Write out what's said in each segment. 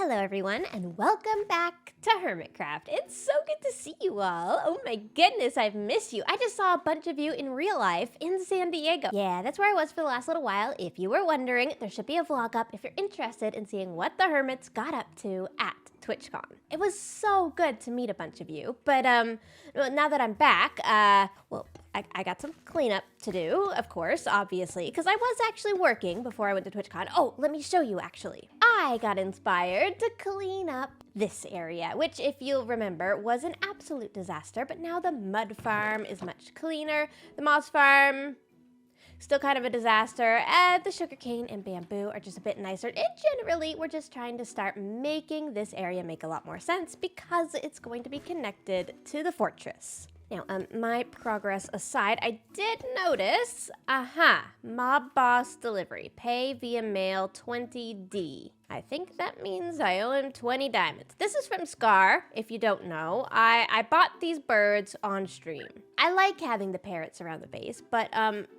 Hello everyone and welcome back to Hermitcraft. It's so good to see you all. Oh my goodness, I've missed you. I just saw a bunch of you in real life in San Diego. Yeah, that's where I was for the last little while. If you were wondering, there should be a vlog up if you're interested in seeing what the Hermits got up to at TwitchCon. It was so good to meet a bunch of you, but now that I'm back, I got some cleanup to do, of course, obviously, because I was actually working before I went to TwitchCon. Oh, let me show you, actually. I got inspired to clean up this area, which, if you'll remember, was an absolute disaster, but now the mud farm is much cleaner. The moss farm, still kind of a disaster. The sugarcane and bamboo are just a bit nicer. And generally, we're just trying to start making this area make a lot more sense because it's going to be connected to the fortress. Now, my progress aside, I did notice, mob boss delivery, pay via mail 20D. I think that means I owe him 20 diamonds. This is from Scar, if you don't know. I bought these birds on stream. I like having the parrots around the base, but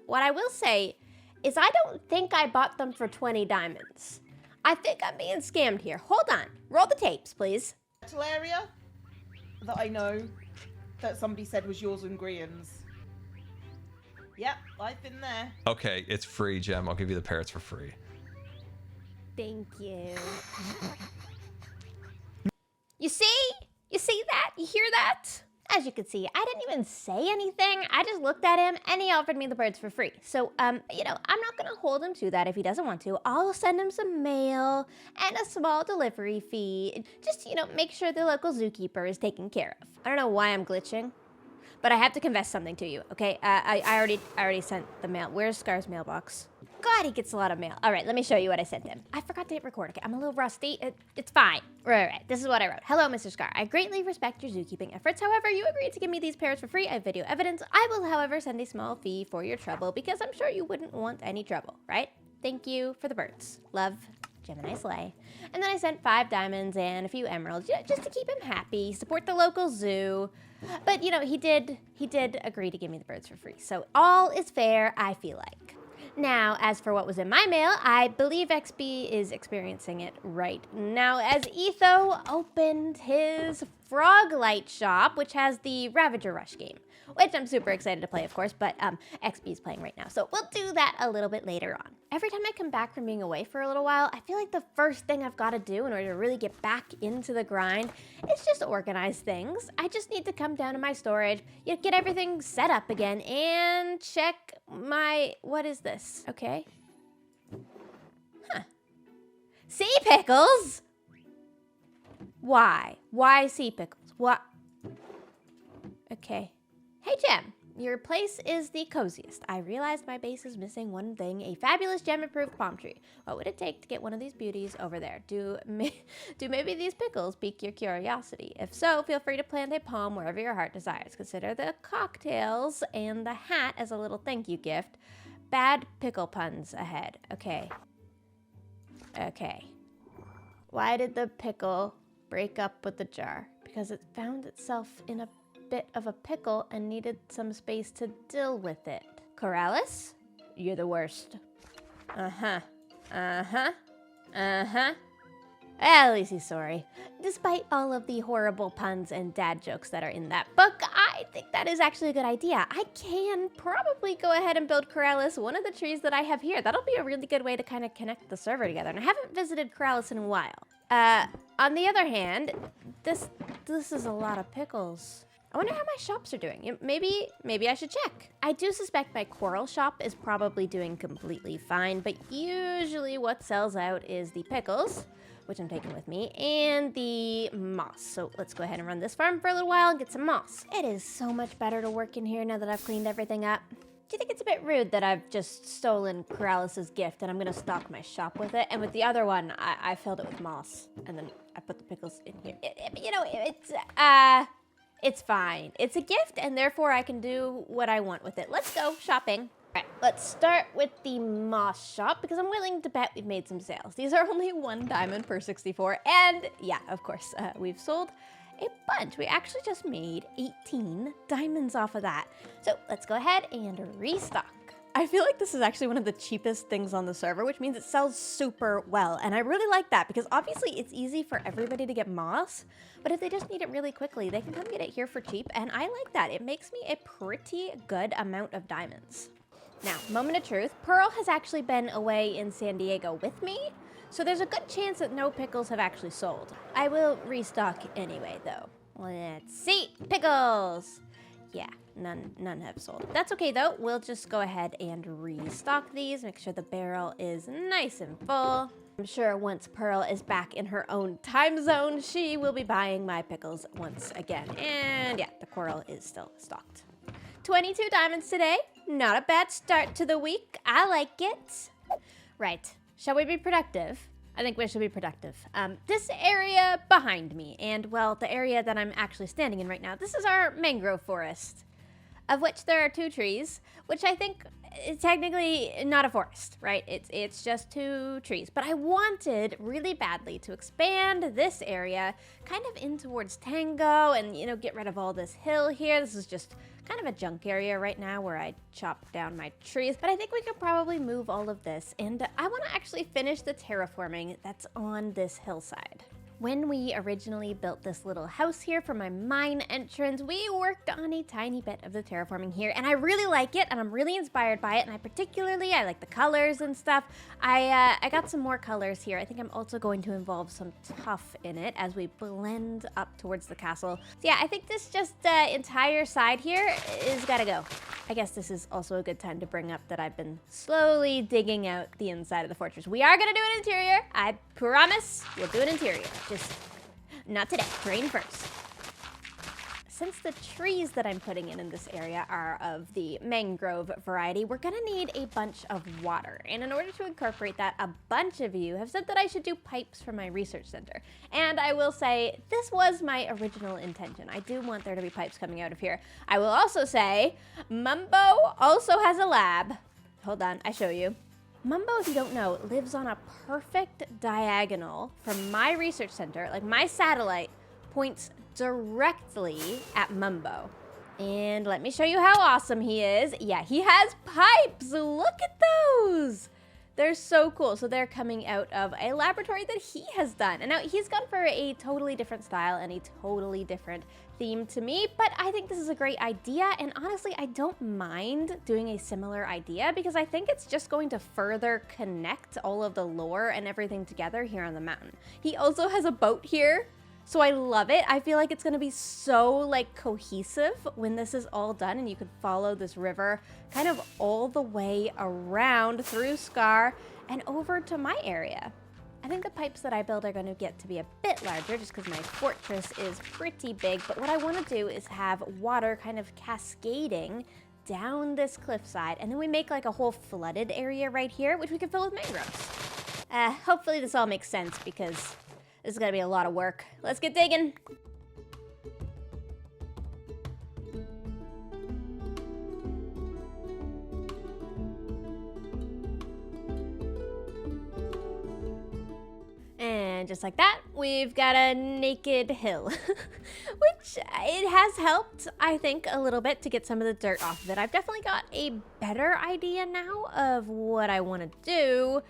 what I will say is I don't think I bought them for 20 diamonds. I think I'm being scammed here. Hold on, roll the tapes, please. Area that I know that somebody said was yours and Grian's. Yep, I've been there. Okay, it's free, Gem. I'll give you the parrots for free. Thank you. You see? You see that? You hear that? As you can see, I didn't even say anything. I just looked at him and he offered me the birds for free. So, I'm not gonna hold him to that if he doesn't want to. I'll send him some mail and a small delivery fee. Just, make sure the local zookeeper is taken care of. I don't know why I'm glitching, but I have to confess something to you, okay? I already sent the mail. Where's Scar's mailbox? God, he gets a lot of mail. All right, let me show you what I sent him. I forgot to hit record. Okay, I'm a little rusty. It's fine. Right. This is what I wrote. Hello, Mr. Scar. I greatly respect your zookeeping efforts. However, you agreed to give me these parrots for free. I have video evidence. I will, however, send a small fee for your trouble because I'm sure you wouldn't want any trouble, right? Thank you for the birds. Love, Gemini Slay. And then I sent 5 diamonds and a few emeralds just to keep him happy, support the local zoo. But, he did agree to give me the birds for free. So all is fair, I feel like. Now, as for what was in my mail, I believe XB is experiencing it right now as Etho opened his Froglight shop, which has the Ravager Rush game, which I'm super excited to play, of course, but XB is playing right now, so we'll do that a little bit later on. Every time I come back from being away for a little while, I feel like the first thing I've got to do in order to really get back into the grind is just organize things. I just need to come down to my storage, get everything set up again, and check my... what is this? Okay. Huh. Sea pickles? Why? Why sea pickles? What? Okay. Hey, Gem. Your place is the coziest. I realized my base is missing one thing, a fabulous gem-approved palm tree. What would it take to get one of these beauties over there? Do maybe these pickles pique your curiosity? If so, feel free to plant a palm wherever your heart desires. Consider the cocktails and the hat as a little thank you gift. Bad pickle puns ahead. Okay. Why did the pickle break up with the jar? Because it found itself in a bit of a pickle and needed some space to deal with it. Corrales? You're the worst. At least he's sorry. Despite all of the horrible puns and dad jokes that are in that book, I think that is actually a good idea. I can probably go ahead and build Corrales, one of the trees that I have here. That'll be a really good way to kind of connect the server together. And I haven't visited Corrales in a while. On the other hand, this is a lot of pickles. I wonder how my shops are doing. Maybe I should check. I do suspect my coral shop is probably doing completely fine, but usually what sells out is the pickles, which I'm taking with me, and the moss. So let's go ahead and run this farm for a little while and get some moss. It is so much better to work in here now that I've cleaned everything up. Do you think it's a bit rude that I've just stolen Corrales' gift and I'm gonna stock my shop with it? And with the other one, I filled it with moss, and then I put the pickles in here. It's fine. It's a gift, and therefore I can do what I want with it. Let's go shopping. All right, let's start with the moss shop because I'm willing to bet we've made some sales. These are only 1 diamond per 64, and yeah, of course, we've sold a bunch. We actually just made 18 diamonds off of that. So let's go ahead and restock. I feel like this is actually one of the cheapest things on the server, which means it sells super well. And I really like that because obviously it's easy for everybody to get moss, but if they just need it really quickly, they can come get it here for cheap. And I like that. It makes me a pretty good amount of diamonds. Now, moment of truth, Pearl has actually been away in San Diego with me, so there's a good chance that no pickles have actually sold. I will restock anyway, though. Let's see. Pickles! Yeah, none have sold. That's okay, though. We'll just go ahead and restock these, make sure the barrel is nice and full. I'm sure once Pearl is back in her own time zone, she will be buying my pickles once again. And yeah, the coral is still stocked. 22 diamonds today. Not a bad start to the week. I like it. Right. Shall we be productive? I think we should be productive. This area behind me, and well, the area that I'm actually standing in right now, this is our mangrove forest, of which there are 2 trees, which I think is technically not a forest, right? It's just 2 trees. But I wanted really badly to expand this area kind of in towards Tango and, you know, get rid of all this hill here. This is just kind of a junk area right now where I chopped down my trees, but I think we could probably move all of this, and I want to actually finish the terraforming that's on this hillside. When we originally built this little house here for my mine entrance, we worked on a tiny bit of the terraforming here, and I really like it, and I'm really inspired by it, and I like the colors and stuff. I got some more colors here. I think I'm also going to involve some tuff in it as we blend up towards the castle. So yeah, I think this just entire side here is gotta go. I guess this is also a good time to bring up that I've been slowly digging out the inside of the fortress. We are gonna do an interior. I promise we'll do an interior. Just not today, terrain first. Since the trees that I'm putting in this area are of the mangrove variety, we're gonna need a bunch of water. And in order to incorporate that, a bunch of you have said that I should do pipes for my research center. And I will say, this was my original intention. I do want there to be pipes coming out of here. I will also say, Mumbo also has a lab. Hold on, I show you. Mumbo, if you don't know, lives on a perfect diagonal from my research center. Like, my satellite points directly at Mumbo. And let me show you how awesome he is. Yeah, he has pipes. Look at those. They're so cool. So they're coming out of a laboratory that he has done. And now he's gone for a totally different style and a totally different theme to me, but I think this is a great idea. And honestly, I don't mind doing a similar idea because I think it's just going to further connect all of the lore and everything together here on the mountain. He also has a boat here, so I love it. I feel like it's gonna be so like cohesive when this is all done and you could follow this river kind of all the way around through Scar and over to my area. I think the pipes that I build are going to get to be a bit larger just because my fortress is pretty big, but what I want to do is have water kind of cascading down this cliffside, and then we make like a whole flooded area right here, which we can fill with mangroves. Hopefully this all makes sense because this is going to be a lot of work. Let's get digging. And just like that, we've got a naked hill, which it has helped, I think, a little bit to get some of the dirt off of it. I've definitely got a better idea now of what I want to do,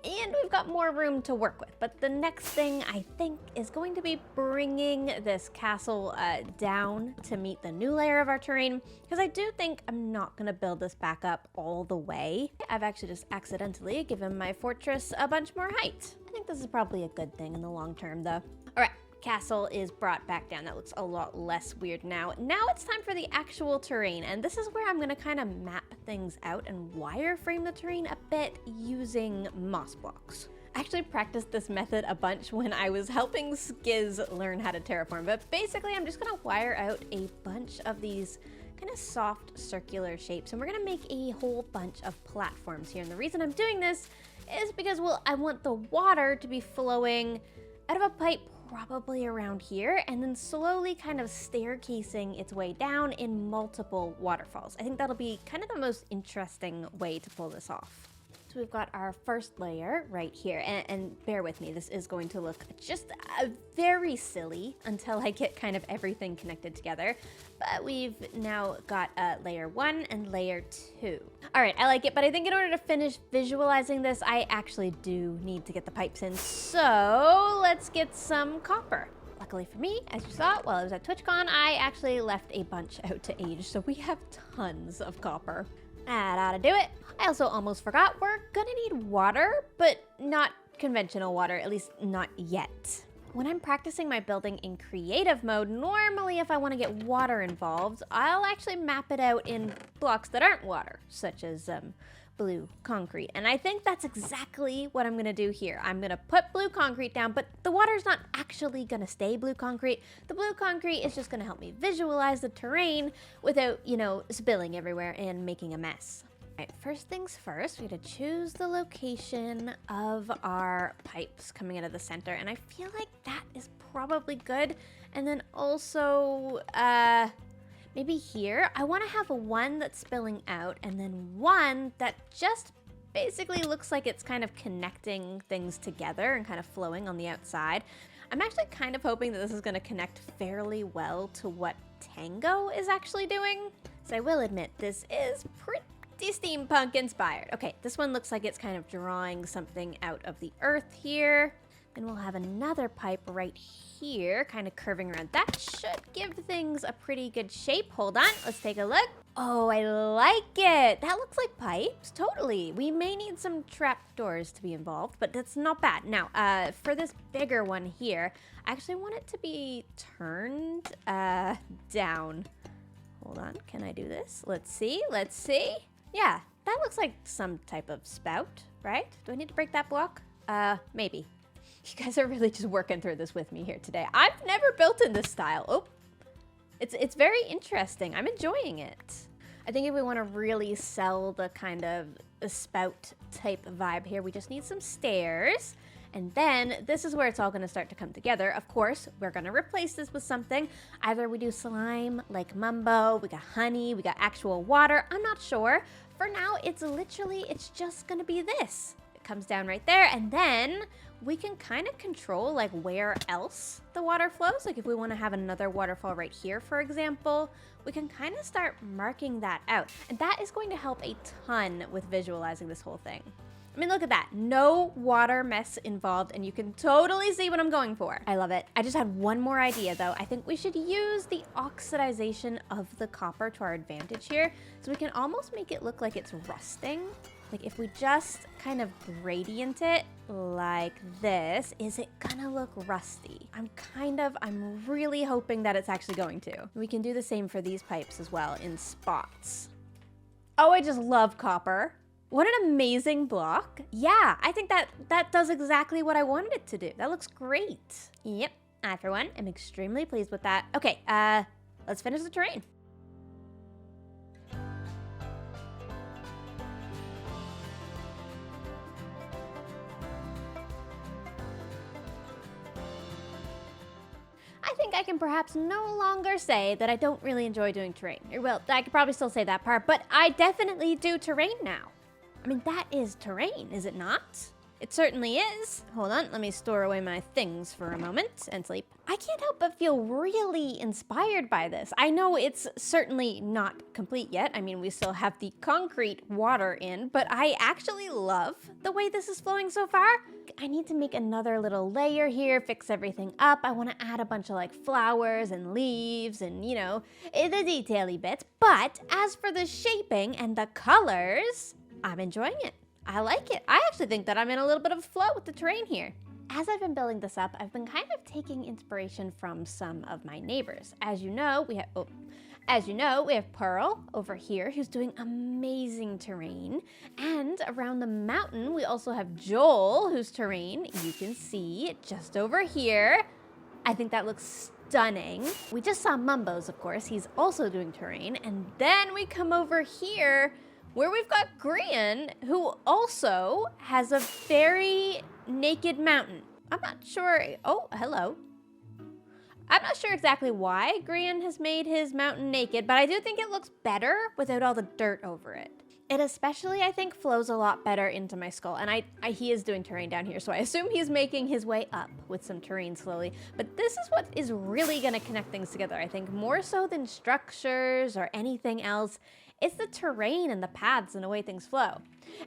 and we've got more room to work with. But the next thing, I think, is going to be bringing this castle down to meet the new layer of our terrain, because I do think I'm not going to build this back up all the way. I've actually just accidentally given my fortress a bunch more height. I think this is probably a good thing in the long term, though. All right. Castle is brought back down. That looks a lot less weird now. Now it's time for the actual terrain, and this is where I'm gonna kind of map things out and wireframe the terrain a bit using moss blocks. I actually practiced this method a bunch when I was helping Skiz learn how to terraform, but basically I'm just gonna wire out a bunch of these kind of soft circular shapes, and we're gonna make a whole bunch of platforms here. And the reason I'm doing this is because, well, I want the water to be flowing out of a pipe probably around here, and then slowly kind of staircasing its way down in multiple waterfalls. I think that'll be kind of the most interesting way to pull this off. So we've got our first layer right here, and bear with me, this is going to look just very silly until I get kind of everything connected together. But we've now got layer 1 and layer 2. All right, I like it, but I think in order to finish visualizing this, I actually do need to get the pipes in. So let's get some copper. Luckily for me, as you saw, while I was at TwitchCon, I actually left a bunch out to age, so we have tons of copper. That ought to do it. I also almost forgot, we're gonna need water, but not conventional water, at least not yet. When I'm practicing my building in creative mode, normally if I want to get water involved, I'll actually map it out in blocks that aren't water, such as blue concrete. And I think that's exactly what I'm gonna do here. I'm gonna put blue concrete down, but the water's not actually gonna stay blue concrete. The blue concrete is just gonna help me visualize the terrain without, spilling everywhere and making a mess. All right, first things first, we gotta choose the location of our pipes coming out of the center, and I feel like that is probably good. And then also, maybe here, I want to have one that's spilling out and then one that just basically looks like it's kind of connecting things together and kind of flowing on the outside. I'm actually kind of hoping that this is going to connect fairly well to what Tango is actually doing. So I will admit, this is pretty steampunk inspired. Okay, this one looks like it's kind of drawing something out of the earth here. Then we'll have another pipe right here, kind of curving around. That should give things a pretty good shape. Hold on, let's take a look. Oh, I like it. That looks like pipes, totally. We may need some trapdoors to be involved, but that's not bad. Now, for this bigger one here, I actually want it to be turned down. Hold on, can I do this? Let's see. Yeah, that looks like some type of spout, right? Do I need to break that block? Maybe. You guys are really just working through this with me here today. I've never built in this style. Oh, it's very interesting. I'm enjoying it. I think if we want to really sell the kind of spout type vibe here, we just need some stairs. And then this is where it's all going to start to come together. Of course, we're going to replace this with something. Either we do slime like Mumbo, we got honey, we got actual water. I'm not sure. For now, it's just going to be this. It comes down right there, and then we can kind of control like where else the water flows. Like if we want to have another waterfall right here, for example, we can kind of start marking that out. And that is going to help a ton with visualizing this whole thing. I mean, look at that. No water mess involved, and you can totally see what I'm going for. I love it. I just had one more idea, though. I think we should use the oxidization of the copper to our advantage here, so we can almost make it look like it's rusting. Like if we just kind of gradient it like this, is it gonna look rusty? I'm really hoping that it's actually going to. We can do the same for these pipes as well in spots. Oh, I just love copper. What an amazing block. Yeah, I think that does exactly what I wanted it to do. That looks great. Yep, I for one am extremely pleased with that. Okay, let's finish the terrain. I think I can perhaps no longer say that I don't really enjoy doing terrain. Or, well, I could probably still say that part, but I definitely do terrain now. I mean, that is terrain, is it not? It certainly is. Hold on, let me store away my things for a moment and sleep. I can't help but feel really inspired by this. I know it's certainly not complete yet. I mean, we still have the concrete water in, but I actually love the way this is flowing so far. I need to make another little layer here, fix everything up. I want to add a bunch of like flowers and leaves and, the detaily bits. But as for the shaping and the colors, I'm enjoying it. I like it. I actually think that I'm in a little bit of a flow with the terrain here. As I've been building this up, I've been kind of taking inspiration from some of my neighbors. As you know, we have Pearl over here who's doing amazing terrain. And around the mountain, we also have Joel whose terrain you can see just over here. I think that looks stunning. We just saw Mumbo's, of course. He's also doing terrain. And then we come over here where we've got Grian, who also has a very naked mountain. I'm not sure. Oh, hello. I'm not sure exactly why Grian has made his mountain naked, but I do think it looks better without all the dirt over it. It especially, I think, flows a lot better into my skull. And he is doing terrain down here, so I assume he's making his way up with some terrain slowly. But this is what is really going to connect things together, I think, more so than structures or anything else. It's the terrain and the paths and the way things flow.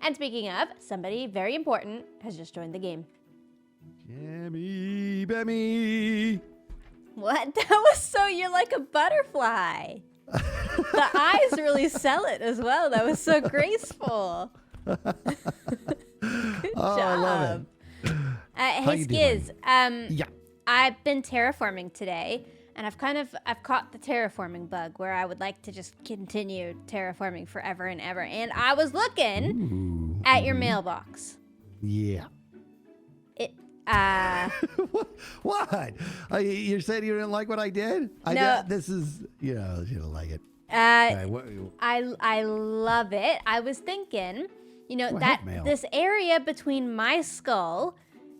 And speaking of, somebody very important has just joined the game. Jammy, Bemmy. What? That was so, you're like a butterfly. The eyes really sell it as well. That was so graceful. Good job. I love it. Hey, you Skiz. Yeah. I've been terraforming today, and I've caught the terraforming bug where I would like to just continue terraforming forever and ever. And I was looking at your mailbox. Yeah. It What? You said you didn't like what I did? No. This is, you don't like it. All right, I love it. I was thinking, I that hate mail. this area between my skull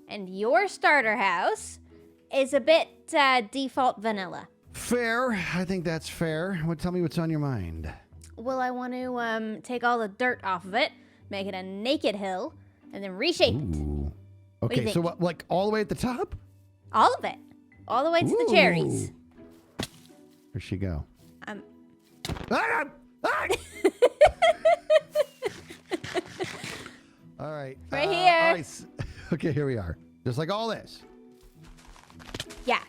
and your starter house is a bit default vanilla. Fair. I think that's fair. Tell me what's on your mind. Well, I want to take all the dirt off of it, make it a naked hill, and then reshape it. Ooh. do you Okay, so think? what, like all the way at the top? All of it. All the way to the cherries. Ooh. Where'd she go? Um, Ah! Ah! All right. Right here. All right. Okay, here we are. Just like all this. yeah.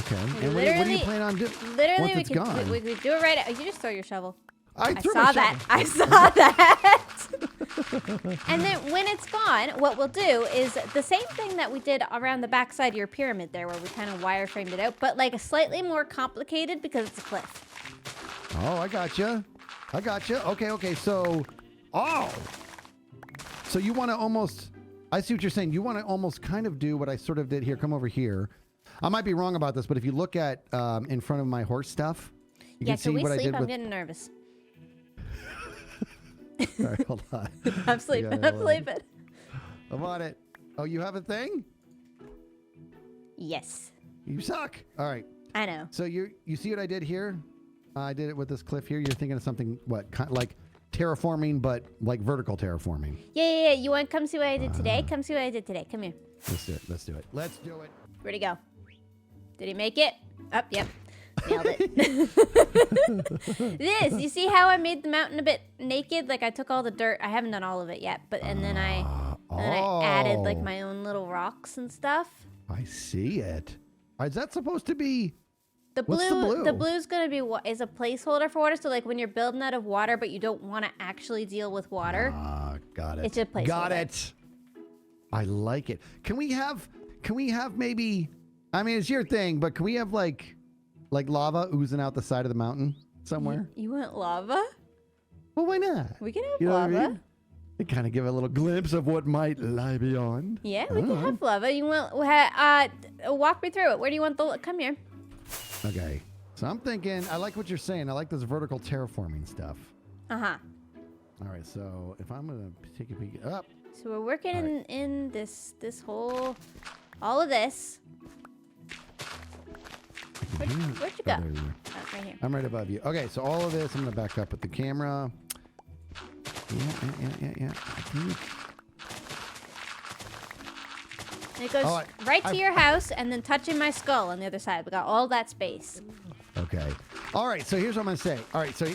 Okay. And what do you Literally- plan on doing? Literally, Once we it's could gone. we could do it right. You just throw your shovel. I I threw saw my that. shovel. I saw that. And then when it's gone, what we'll do is the same thing that we did around the backside of your pyramid there, where we kind of wireframed it out, but like a slightly more complicated because it's a cliff. Oh, I gotcha. Okay. So you want to almost, I see what you're saying. You want to almost kind of do what I sort of did here. Come over here. I might be wrong about this, but if you look at in front of my horse stuff, you Yeah, can see can we what I sleep? did I'm with. getting nervous. All right, hold on. I'm sleeping. Yeah, I'm sleeping. I'm on it. Oh, you have a thing? Yes, You suck. All right. I know. So you see what I did here? I did it with this cliff here. You're thinking of something like terraforming, but like vertical terraforming. Yeah. You want to come see what I did today? Come see what I did today. Come here. Let's do it. Let's do it. Where'd he go? Did he make it? Up, yep. Nailed it. You see how I made the mountain a bit naked? Like I took all the dirt. I haven't done all of it yet, but and then I added like my own little rocks and stuff. I see it. Is that supposed to be? The What's the blue? the blue's gonna be what is a placeholder for water. So like when you're building out of water, but you don't want to actually deal with water. Got it. It's a placeholder. Got it. I like it. Can we have maybe? I mean, it's your thing, but can we have like lava oozing out the side of the mountain somewhere? You want lava? Well, why not? We can have You know what lava. I mean? To kind of give a little glimpse of what might lie beyond. Yeah, we can have lava. You want? Walk me through it. Where do you want the? Come here. Okay. So I'm thinking, I like what you're saying. I like this vertical terraforming stuff. Uh-huh. All right. So if I'm going to take a peek up. So we're working All in this whole, all of this. Where'd you go? Oh, there you are. Oh, right here. I'm right above you. Okay. So all of this, I'm going to back up with the camera. Yeah. I think- And it goes Oh, right to your house and then touching my skull on the other side. We got all that space. Okay. All right. So here's what I'm going to say. All right. So,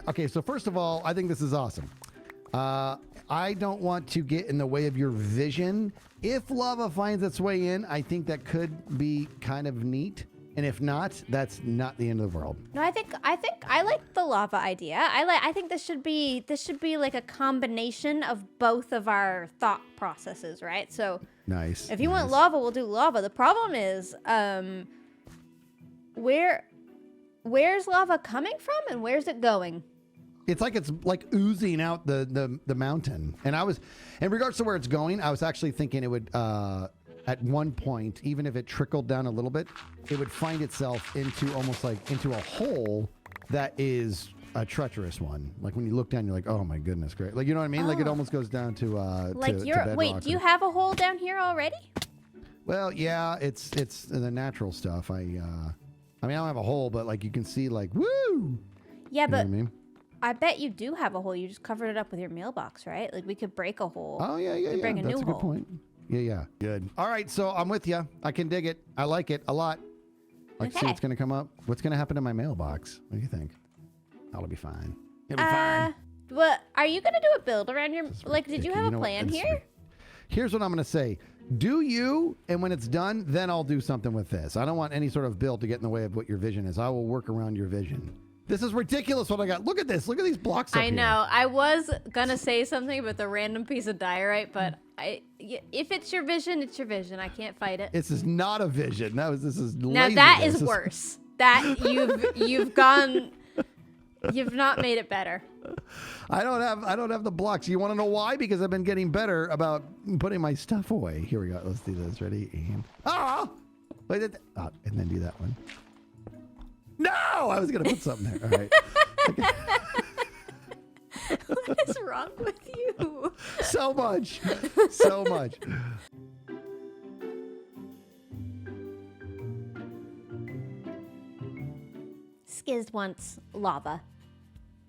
okay. So first of all, I think this is awesome. I don't want to get in the way of your vision. If lava finds its way in, I think that could be kind of neat. And if not, that's not the end of the world. No, I think I like the lava idea. I think this should be like a combination of both of our thought processes, right? So Nice. if you want nice. lava, we'll do lava. The problem is, where's lava coming from and where's it going? It's like oozing out the mountain. And I was, in regards to where it's going, I was actually thinking it would, at one point, even if it trickled down a little bit, it would find itself into almost like into a hole that is a treacherous one. Like when you look down, you're like, oh my goodness, great. Like, you know what I mean? Like it Oh. almost goes down to, Like to wait, bedrock do you or- have a hole down here already? Well, yeah, it's the natural stuff. I mean, I don't have a hole, but like you can see like, woo! Yeah, You know but what I mean? I bet you do have a hole. You just covered it up with your mailbox, right? Like we could break a hole. Oh, yeah, yeah, We yeah. bring a That's new a good hole. point. Yeah, yeah. Good. All right, so I'm with you. I can dig it. I like it a lot. Let's see Okay. what's going to come up. What's going to happen to my mailbox? What do you think? That'll be fine. It'll be fine. Well, are you gonna do a build around your? Like, did you have a know what? plan It's- here? Here's what I'm going to say. Do you, and when it's done, then I'll do something with this. I don't want any sort of build to get in the way of what your vision is. I will work around your vision. This is ridiculous what I got. Look at this. Look at these blocks up I here. know. I was gonna say something about the random piece of diorite, but if it's your vision, it's your vision. I can't fight it. This is not a vision. This is Now laziness. that is This worse. That you've gone. You've not made it better. I don't have the blocks. You want to know why? Because I've been getting better about putting my stuff away. Here we go. Let's do this. Ready? And wait, and then do that one. No, I was gonna put something there. All right. What is wrong with you? So much. So much. Skiz wants lava.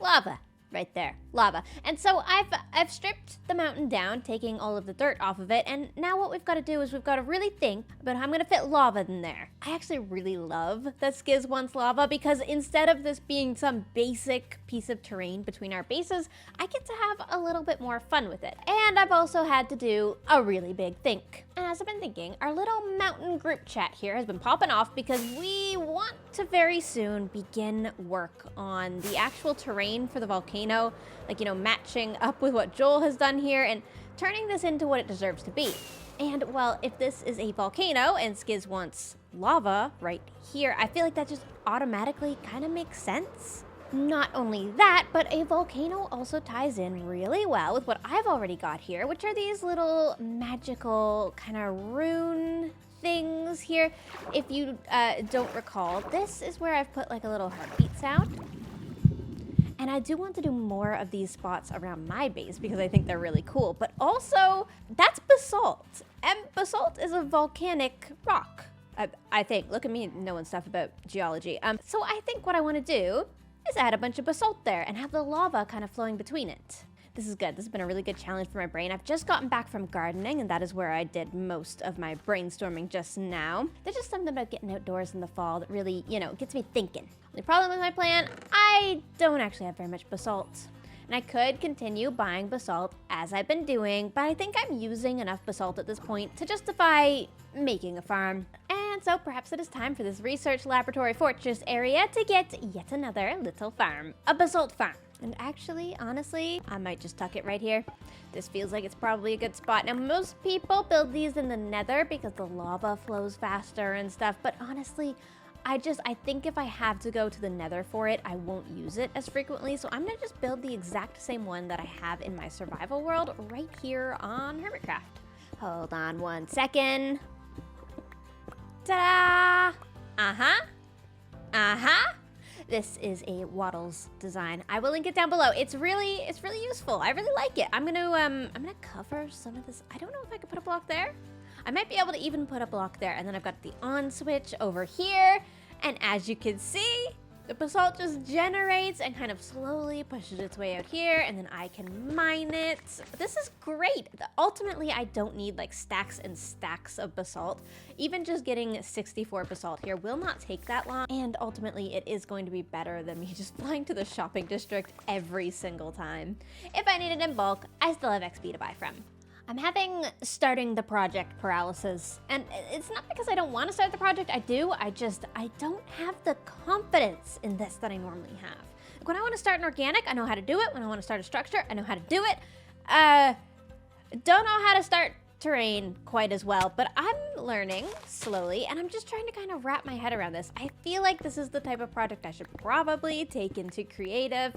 Lava. Right there. Lava. And so I've stripped the mountain down, taking all of the dirt off of it, and now what we've got to do is we've got to really think about how I'm going to fit lava in there. I actually really love that Skiz wants lava because instead of this being some basic piece of terrain between our bases, I get to have a little bit more fun with it. And I've also had to do a really big think. And as I've been thinking, our little mountain group chat here has been popping off because we want to very soon begin work on the actual terrain for the volcano, like, you know, matching up with what Joel has done here and turning this into what it deserves to be. And well, if this is a volcano and Skiz wants lava right here, I feel like that just automatically kind of makes sense. Not only that, but a volcano also ties in really well with what I've already got here, which are these little magical kind of rune things here. If you don't recall, this is where I've put like a little heartbeat sound. And I do want to do more of these spots around my base because I think they're really cool. But also, that's basalt. And basalt is a volcanic rock, I think. Look at me knowing stuff about geology. So I think what I want to do is add a bunch of basalt there and have the lava kind of flowing between it. This is good. This has been a really good challenge for my brain. I've just gotten back from gardening, and that is where I did most of my brainstorming just now. There's just something about getting outdoors in the fall that really, you know, gets me thinking. The problem with my plan, I don't actually have very much basalt. And I could continue buying basalt as I've been doing, but I think I'm using enough basalt at this point to justify making a farm. And so perhaps it is time for this research laboratory fortress area to get yet another little farm, a basalt farm. And actually, honestly, I might just tuck it right here. This feels like it's probably a good spot. Now, most people build these in the nether because the lava flows faster and stuff, but honestly, I think if I have to go to the nether for it, I won't use it as frequently, so I'm gonna just build the exact same one that I have in my survival world right here on Hermitcraft. Hold on one second. Ta-da! This is a Waddles design. I will link it down below. It's really useful. I really like it. I'm gonna cover some of this. I don't know if I could put a block there. I might be able to even put a block there. And then I've got the on switch over here. And as you can see, the basalt just generates and kind of slowly pushes its way out here, and then I can mine it. This is great. Ultimately, I don't need like stacks and stacks of basalt. Even just getting 64 basalt here will not take that long, and ultimately it is going to be better than me just flying to the shopping district every single time. If I need it in bulk, I still have XP to buy from. I'm having starting the project paralysis, and it's not because I don't want to start the project. I do. I don't have the confidence in this that I normally have. When I want to start an organic, I know how to do it. When I want to start a structure, I know how to do it. Don't know how to start terrain quite as well, but I'm learning slowly, and I'm just trying to kind of wrap my head around this. I feel like this is the type of project I should probably take into creative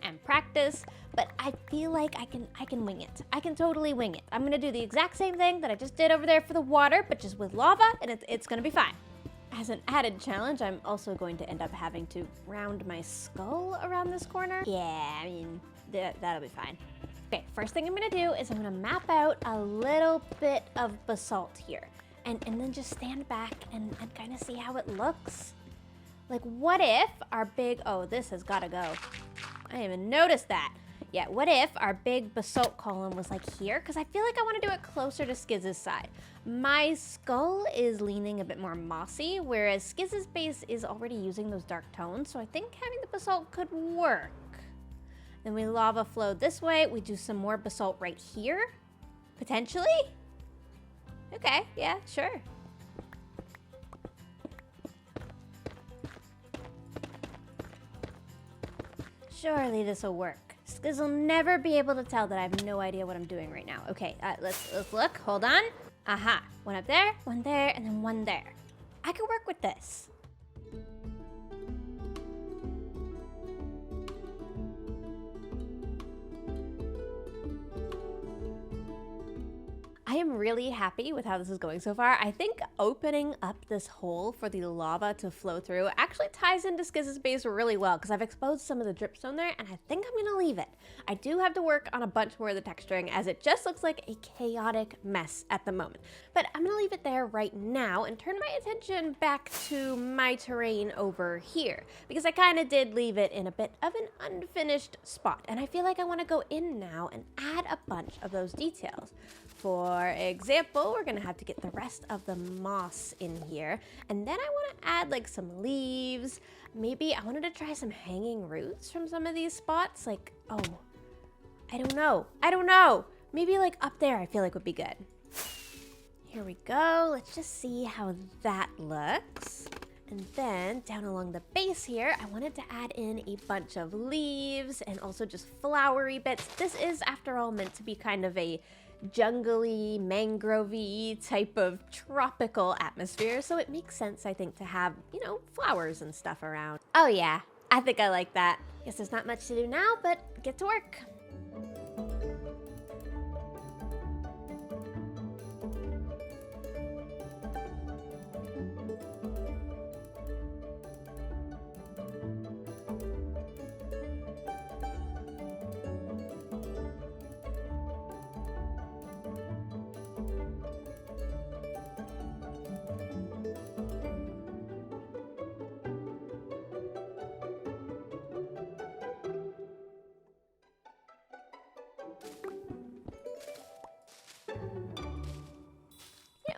and practice, but I feel like I can wing it. I can totally wing it. I'm gonna do the exact same thing that I just did over there for the water, but just with lava, and it's gonna be fine. As an added challenge, I'm also going to end up having to round my skull around this corner. Yeah, I mean, that'll be fine. Okay, first thing I'm gonna do is I'm gonna map out a little bit of basalt here, and then just stand back and kind of see how it looks. Like, what if our big, oh, this has gotta go. I didn't even notice that. Yeah, what if our big basalt column was like here? Because I feel like I want to do it closer to Skizz's side. My skull is leaning a bit more mossy, whereas Skizz's base is already using those dark tones, so I think having the basalt could work. Then we lava flow this way. We do some more basalt right here, potentially. Okay, yeah, sure. Surely this will work. Skizz will never be able to tell that I have no idea what I'm doing right now. Okay, let's look. Hold on. Aha. One up there, and then one there. I can work with this. I am really happy with how this is going so far. I think opening up this hole for the lava to flow through actually ties into Skizz's base really well because I've exposed some of the dripstone there and I think I'm gonna leave it. I do have to work on a bunch more of the texturing as it just looks like a chaotic mess at the moment. But I'm gonna leave it there right now and turn my attention back to my terrain over here because I kind of did leave it in a bit of an unfinished spot and I feel like I want to go in now and add a bunch of those details. For example, we're gonna have to get the rest of the moss in here. And then I wanna add like some leaves. Maybe I wanted to try some hanging roots from some of these spots. Like, oh, I don't know. Maybe like up there I feel like would be good. Here we go. Let's just see how that looks. And then down along the base here, I wanted to add in a bunch of leaves and also just flowery bits. This is, after all, meant to be kind of a jungly, mangrovey type of tropical atmosphere, so it makes sense, I think, to have, you know, flowers and stuff around. Oh yeah, I think I like that. Guess there's not much to do now, but get to work.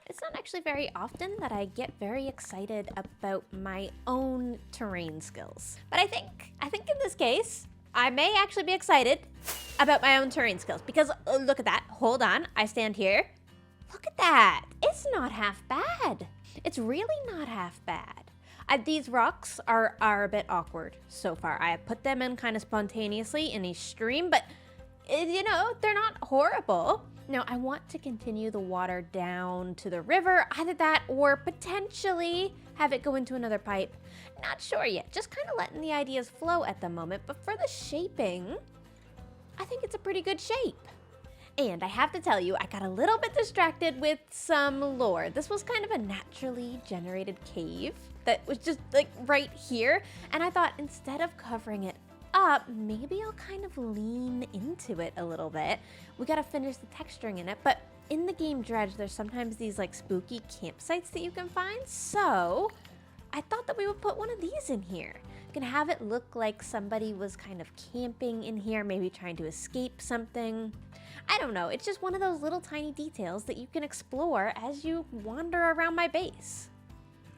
It's not actually very often that I get very excited about my own terrain skills. But I think in this case, I may actually be excited about my own terrain skills because look at that. Hold on, I stand here. Look at that. It's not half bad. It's really not half bad. These rocks are a bit awkward so far. I have put them in kind of spontaneously in a stream, but you know, they're not horrible. Now, I want to continue the water down to the river, either that or potentially have it go into another pipe. Not sure yet, just kind of letting the ideas flow at the moment, but for the shaping, I think it's a pretty good shape. And I have to tell you, I got a little bit distracted with some lore. This was kind of a naturally generated cave that was just like right here, and I thought instead of covering it up, maybe I'll kind of lean into it a little bit. We gotta finish the texturing in it, but in the game Dredge, there's sometimes these like spooky campsites that you can find, so I thought that we would put one of these in here. We can have it look like somebody was kind of camping in here, maybe trying to escape something. I don't know, it's just one of those little tiny details that you can explore as you wander around my base.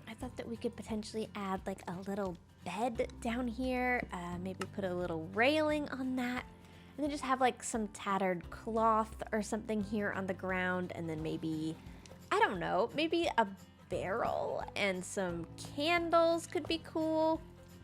I thought that we could potentially add like a little bed down here, maybe put a little railing on that, and then just have like some tattered cloth or something here on the ground, and then maybe, I don't know, maybe a barrel and some candles could be cool.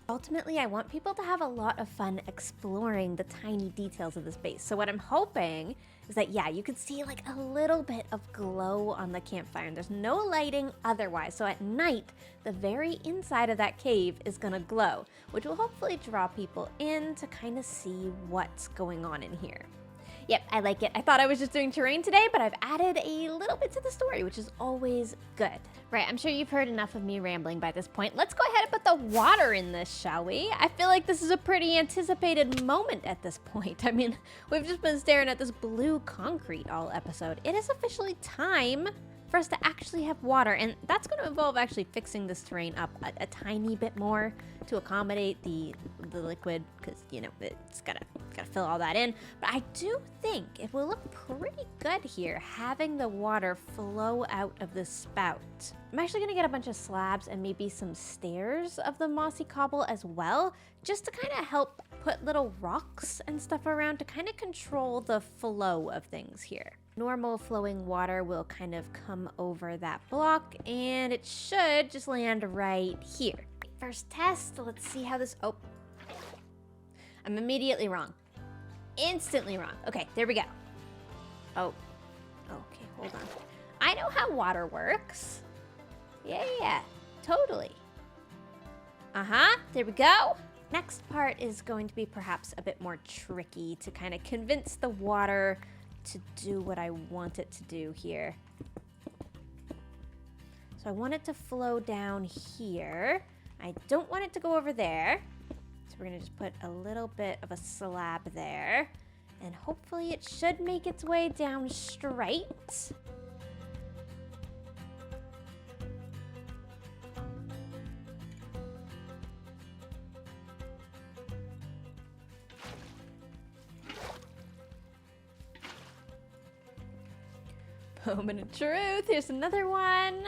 Ultimately, I want people to have a lot of fun exploring the tiny details of this base. So what I'm hoping is that, yeah, you can see like a little bit of glow on the campfire, and there's no lighting otherwise. So at night, the very inside of that cave is gonna glow, which will hopefully draw people in to kind of see what's going on in here. Yep, I like it. I thought I was just doing terrain today, but I've added a little bit to the story, which is always good. Right, I'm sure you've heard enough of me rambling by this point. Let's go ahead and put the water in this, shall we? I feel like this is a pretty anticipated moment at this point. I mean, we've just been staring at this blue concrete all episode. It is officially time for us to actually have water. And that's going to involve actually fixing this terrain up a tiny bit more to accommodate the liquid, because, you know, it's gotta fill all that in. But I do think it will look pretty good here, having the water flow out of the spout. I'm actually gonna get a bunch of slabs and maybe some stairs of the mossy cobble as well, just to kind of help put little rocks and stuff around to kind of control the flow of things here. Normal flowing water will kind of come over that block, and it should just land right here. First test, let's see how this, oh, I'm immediately wrong. Instantly wrong. Okay, there we go. Oh, okay, hold on. I know how water works. Yeah, totally. There we go. Next part is going to be perhaps a bit more tricky to kind of convince the water to do what I want it to do here. So I want it to flow down here. I don't want it to go over there. So we're gonna just put a little bit of a slab there, and hopefully it should make its way down straight. Moment of truth, here's another one.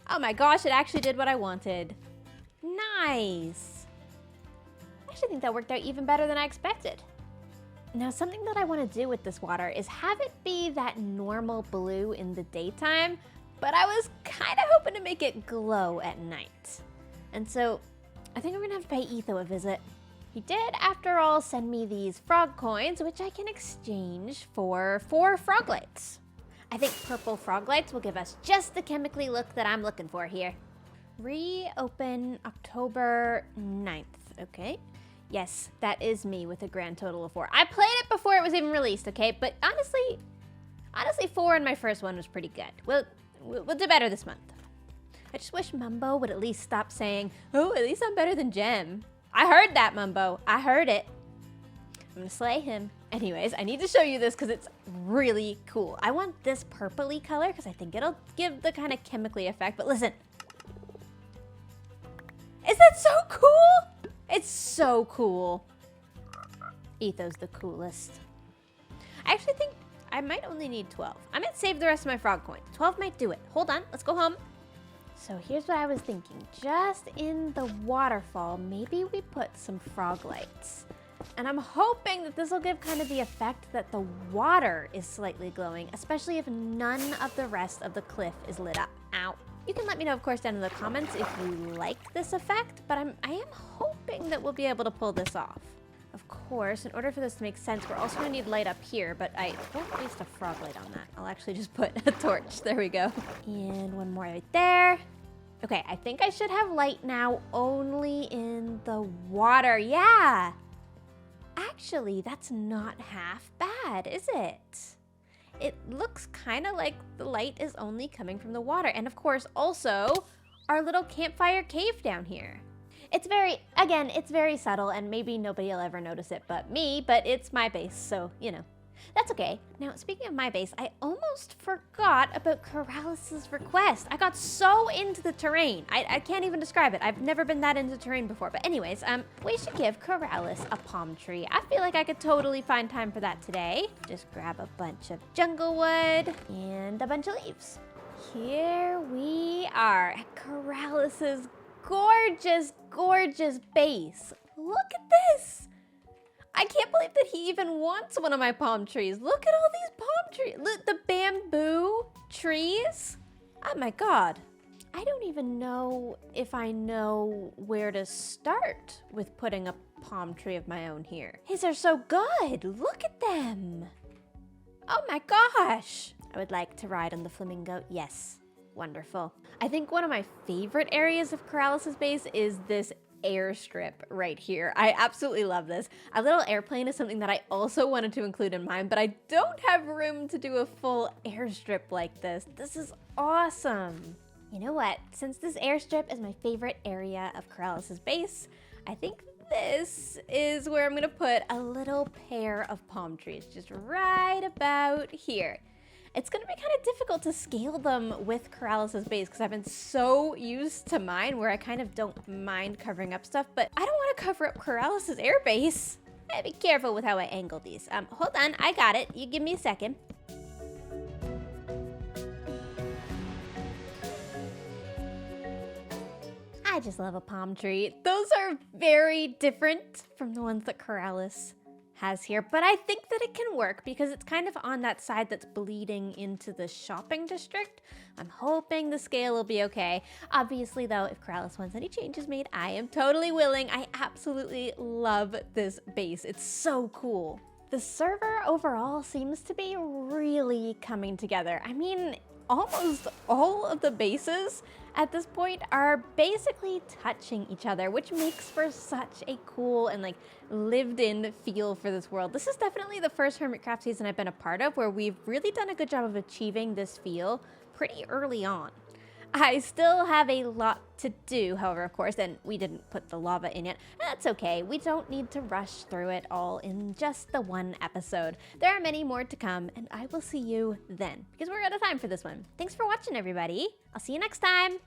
Oh my gosh, it actually did what I wanted. Nice. I actually think that worked out even better than I expected. Now, something that I want to do with this water is have it be that normal blue in the daytime, but I was kind of hoping to make it glow at night. And so I think I'm gonna have to pay Etho a visit. He did, after all, send me these frog coins, which I can exchange for 4 frog lights. I think purple frog lights will give us just the chemically look that I'm looking for here. Reopen October 9th, okay? Yes, that is me with a grand total of 4. I played it before it was even released, okay? But honestly, 4 in my first one was pretty good. We'll do better this month. I just wish Mumbo would at least stop saying, oh, at least I'm better than Gem. I heard that, Mumbo. I heard it. I'm gonna slay him. Anyways, I need to show you this because it's really cool. I want this purpley color because I think it'll give the kind of chemically effect. But listen. Is that so cool? It's so cool. Etho's the coolest. I actually think I might only need 12. I might save the rest of my frog coins. 12 might do it. Hold on, let's go home. So here's what I was thinking. Just in the waterfall, maybe we put some frog lights. And I'm hoping that this will give kind of the effect that the water is slightly glowing, especially if none of the rest of the cliff is lit up. Ow. You can let me know, of course, down in the comments if you like this effect, but I am hoping that we'll be able to pull this off. Of course, in order for this to make sense, we're also gonna need light up here, but I won't waste a frog light on that. I'll actually just put a torch. There we go. And one more right there. Okay, I think I should have light now only in the water. Yeah. Actually, that's not half bad, is it? It looks kind of like the light is only coming from the water. And of course, also our little campfire cave down here. It's very subtle, and maybe nobody will ever notice it but me, but it's my base, so, you know. That's okay. Now, speaking of my base, I almost forgot about Keralis' request. I got so into the terrain. I can't even describe it. I've never been that into terrain before. But anyways, we should give Keralis a palm tree. I feel like I could totally find time for that today. Just grab a bunch of jungle wood and a bunch of leaves. Here we are at Keralis' gorgeous, gorgeous base. Look at this. I can't believe that he even wants one of my palm trees. Look at all these palm trees. Look, the bamboo trees. Oh my God. I don't even know if I know where to start with putting a palm tree of my own here. His are so good. Look at them. Oh my gosh. I would like to ride on the flamingo. Yes. Wonderful. I think one of my favorite areas of Keralis' base is this airstrip right here. I absolutely love this. A little airplane is something that I also wanted to include in mine, but I don't have room to do a full airstrip like this. This is awesome. You know what? Since this airstrip is my favorite area of Keralis' base, I think this is where I'm gonna put a little pair of palm trees, just right about here. it's gonna be kind of difficult to scale them with Corrales' base because I've been so used to mine where I kind of don't mind covering up stuff, but I don't want to cover up Corrales' air base. Be careful with how I angle these. Hold on, I got it. You give me a second. I just love a palm tree. Those are very different from the ones that Corrales has here, but I think that it can work because it's kind of on that side that's bleeding into the shopping district. I'm hoping the scale will be okay. Obviously though, if Corrales wants any changes made, I am totally willing. I absolutely love this base. It's so cool. The server overall seems to be really coming together. I mean, almost all of the bases at this point are basically touching each other, which makes for such a cool and like lived in feel for this world. This is definitely the first Hermitcraft season I've been a part of where we've really done a good job of achieving this feel pretty early on. I still have a lot to do, however, of course, and we didn't put the lava in yet. That's okay. We don't need to rush through it all in just the one episode. There are many more to come, and I will see you then, because we're out of time for this one. Thanks for watching, everybody. I'll see you next time.